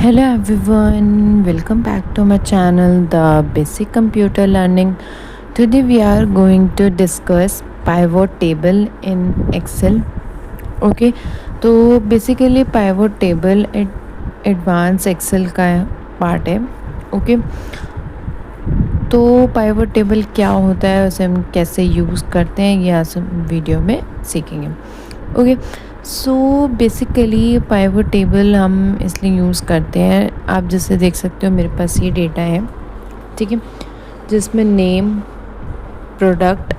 Hello everyone, welcome back to my channel The Basic Computer Learning. Today we are going to discuss pivot table in Excel. Okay, तो basically pivot table advance Excel का part है. Okay, तो pivot table क्या होता है, उसे हम कैसे यूज़ करते हैं, ये आज वीडियो में सीखेंगे. Okay, so basically pivot table हम इसलिए यूज़ करते हैं, आप जैसे देख सकते हो मेरे पास ये डेटा है, ठीक है, जिसमें नेम, प्रोडक्ट,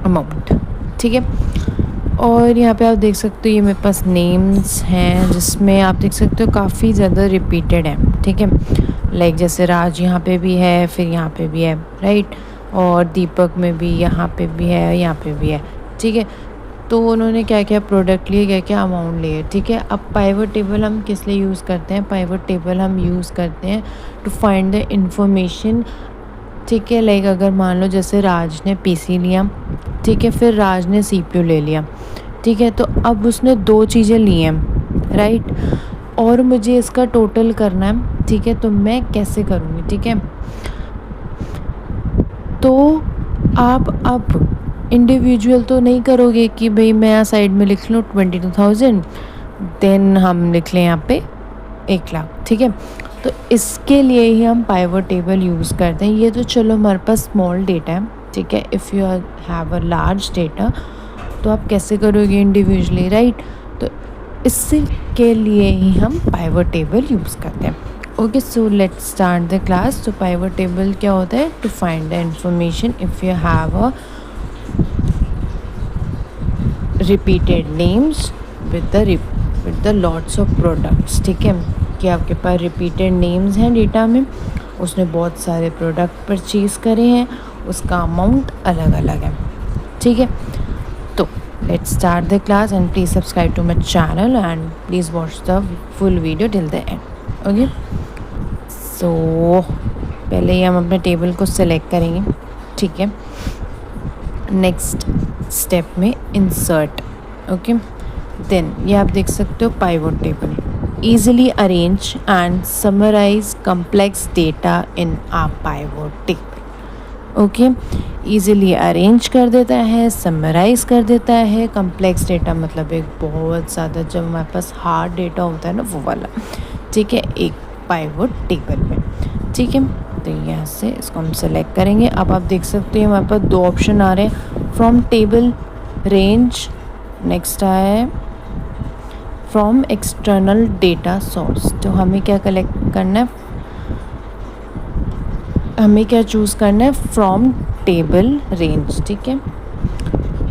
अमाउंट, ठीक है. और यहाँ पे आप देख सकते हो ये मेरे पास नेम्स हैं, जिसमें आप देख सकते हो काफ़ी ज़्यादा रिपीटेड है, ठीक है. लाइक जैसे राज यहाँ पे भी है, फिर यहाँ पे भी है, राइट, और दीपक में भी यहाँ पे भी है, यहाँ पे भी है, ठीक है. तो उन्होंने क्या क्या प्रोडक्ट लिए, क्या क्या अमाउंट लिए, ठीक है. अब पाइवट टेबल हम किस लिए यूज़ करते हैं? पाइवट टेबल हम यूज़ करते हैं टू फाइंड द इंफॉर्मेशन, ठीक है. लाइक अगर मान लो जैसे राज ने पीसी लिया, ठीक है, फिर राज ने सीपीयू ले लिया, ठीक है, तो अब उसने दो चीज़ें ली हैं, राइट, और मुझे इसका टोटल करना है, ठीक है. तो मैं कैसे करूँगी, ठीक है. तो आप अब इंडिविजुअल तो नहीं करोगे कि भाई मैं यहाँ साइड में लिख लूँ 22,000, देन हम लिख लें यहाँ पे 1,00,000, ठीक है. तो इसके लिए ही हम पाइवट टेबल यूज़ करते हैं. ये तो चलो हमारे पास स्मॉल डेटा है, ठीक है. If you have a large data तो आप कैसे करोगे इंडिविजुअली, राइट. तो इसके लिए ही हम पाइवट टेबल यूज़ करते हैं. Okay, so let's start the class. तो पाइवट टेबल क्या होता है? To find the information if you have a repeated names with the lots of products, ठीक है, कि आपके पास रिपीटेड नेम्स हैं डेटा में, उसने बहुत सारे प्रोडक्ट परचेज़ करे हैं, उसका अमाउंट अलग अलग है, ठीक है. तो let's start the class and please subscribe to my channel and please watch the full video till the end. Okay, so पहले ही हम अपने टेबल को सिलेक्ट करेंगे, ठीक है. नेक्स्ट स्टेप में इंसर्ट. ओके, देन ये आप देख सकते हो pivot table easily arrange and summarise complex data in a pivot table. Okay, easily arrange कर देता है, समराइज कर देता है. कम्प्लेक्स डेटा मतलब एक बहुत ज़्यादा, जब हमारे पास हार्ड डेटा होता है ना, वो वाला, ठीक है, एक पाइवट टेबल में, ठीक है. तो यहाँ से इसको हम सेलेक्ट करेंगे. अब आप देख सकते हैं हमारे पास दो ऑप्शन आ रहे हैं, फ्रॉम टेबल, रेंज, नेक्स्ट है फ्रॉम एक्सटर्नल डेटा सोर्स. तो हमें क्या कलेक्ट करना है, हमें क्या चूज़ करना है? फ्रॉम टेबल, रेंज, ठीक है.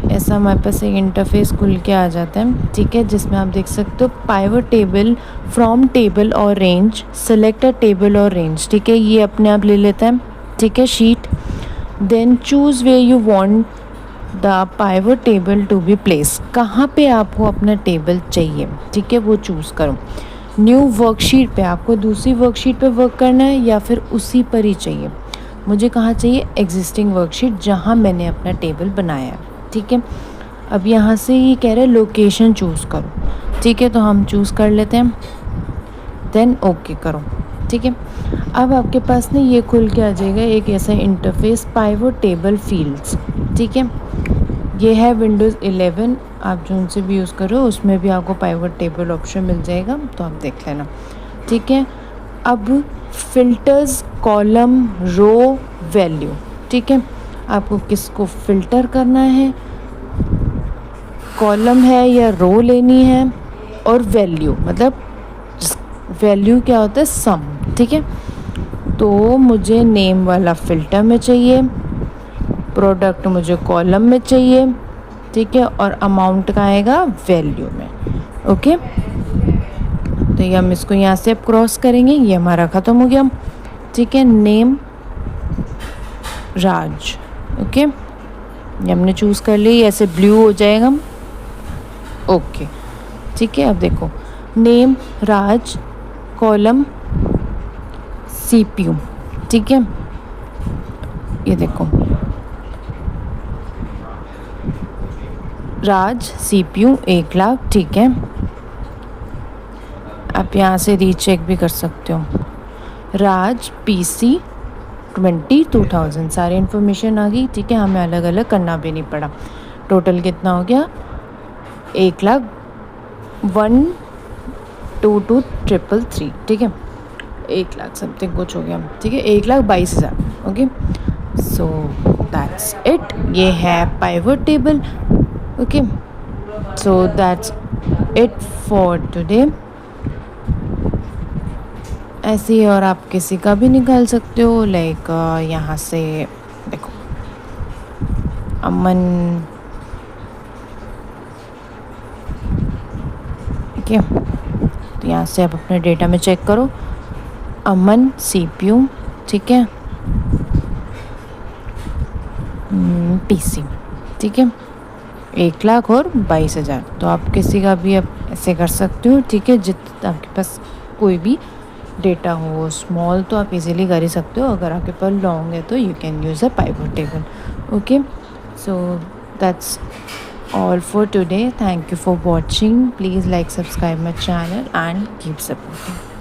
ऐसा हमारे पास एक इंटरफेस खुल के आ जाता है, ठीक है, जिसमें आप देख सकते हो पाइवट टेबल, फ्रॉम टेबल और रेंज, सेलेक्ट अ टेबल और रेंज, ठीक है, ये अपने आप ले लेता है, ठीक है, sheet. Then choose where you want the pivot table to be place, कहाँ पे आपको अपना टेबल चाहिए, ठीक है, वो चूज़ करो. न्यू वर्कशीट पे, आपको दूसरी वर्कशीट पे वर्क करना है या फिर उसी पर ही चाहिए? मुझे कहाँ चाहिए? एग्जिस्टिंग वर्कशीट, जहाँ मैंने अपना टेबल बनाया है, ठीक है. अब यहाँ से ये कह रहे हैं लोकेशन चूज़ करो, ठीक है, तो हम चूज़ कर लेते हैं, देन ओके करो, ठीक है. अब आपके पास ना ये खुल के आ जाएगा एक ऐसा इंटरफेस, पाइवट टेबल फील्ड्स, ठीक है. ये है विंडोज़ 11, आप जो उनसे भी यूज़ करो उसमें भी आपको पाइवट टेबल ऑप्शन मिल जाएगा, तो आप देख लेना, ठीक है. अब फिल्टर्स, कॉलम, रो, वैल्यू, ठीक है, आपको किसको फ़िल्टर करना है, कॉलम है या रो लेनी है, और वैल्यू मतलब वैल्यू क्या होता है? सम, ठीक है. तो मुझे नेम वाला फ़िल्टर में चाहिए, प्रोडक्ट मुझे कॉलम में चाहिए, ठीक है, और अमाउंट का आएगा वैल्यू में. ओके, तो ये हम इसको यहाँ से अब क्रॉस करेंगे, ये हमारा ख़त्म हो गया, ठीक है. नेम राज, ओके, ये हमने चूज़ कर लिया, ऐसे ब्लू हो जाएगा, ओके, ठीक है. अब देखो नेम राज, कॉलम सीपीयू, ठीक है, ये देखो राज सीपीयू 1,00,000, ठीक है. आप यहाँ से रीचेक भी कर सकते हो। राज PC 20,000 सारी इन्फॉर्मेशन आ गई, ठीक है। हमें अलग अलग करना भी नहीं पड़ा। टोटल कितना हो गया? 1,01,22333, ठीक है। 1,00,000 समथिंग कुछ हो गया, ठीक है। 1,22,000, ओके। So that's it. ये है pivot table, okay. So that's it for today. ऐसे ही और आप किसी का भी निकाल सकते हो, लाइक यहाँ से देखो अमन, ठीक है। तो यहाँ से आप अपने डेटा में चेक करो, अमन CPU, ठीक है, PC, ठीक है। 1,00,000 और 22,000। तो आप किसी का भी आप ऐसे कर सकते हो, ठीक है। जितना आपके पास कोई भी डेटा हो, स्मॉल तो आप इजीली कर ही सकते हो। अगर आपके पास लॉन्ग है तो you can use a pivot table, okay. So that's all for today. Thank you for watching. Please like, subscribe my channel and keep supporting.